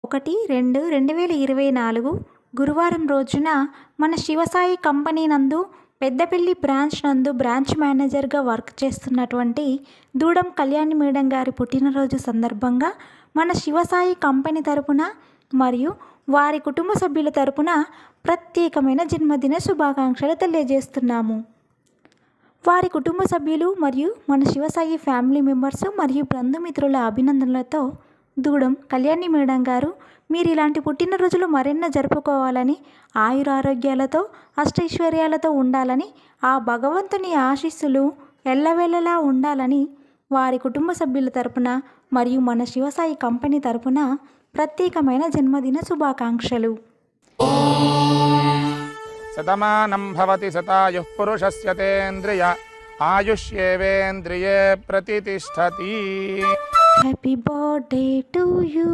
1/2/2024 గురువారం రోజున మన శివసాయి కంపెనీ నందు పెద్దపల్లి బ్రాంచ్ నందు బ్రాంచ్ మేనేజర్గా వర్క్ చేస్తున్నటువంటి దూడం కళ్యాణి మేడం గారి పుట్టినరోజు సందర్భంగా మన శివసాయి కంపెనీ తరపున మరియు వారి కుటుంబ సభ్యుల తరపున ప్రత్యేకమైన జన్మదిన శుభాకాంక్షలు తెలియజేస్తున్నాము. వారి కుటుంబ సభ్యులు మరియు మన శివసాయి ఫ్యామిలీ మెంబర్స్ మరియు బంధుమిత్రుల అభినందనలతో దూడం కళ్యాణి మేడం గారు మీరు ఇలాంటి పుట్టినరోజులు మరెన్నో జరుపుకోవాలని, ఆయురారోగ్యాలతో అష్టైశ్వర్యాలతో ఉండాలని, ఆ భగవంతుని ఆశీస్సులు ఎల్లవేళలా ఉండాలని వారి కుటుంబ సభ్యుల తరపున మరియు మన శివసాయి కంపెనీ తరపున ప్రత్యేకమైన జన్మదిన శుభాకాంక్షలు. శతమానం భవతి శతాయుః పురుషస్య తేంద్రియ ఆయుష్యేవేంద్రియే ప్రతిష్టతి. Happy birthday to you.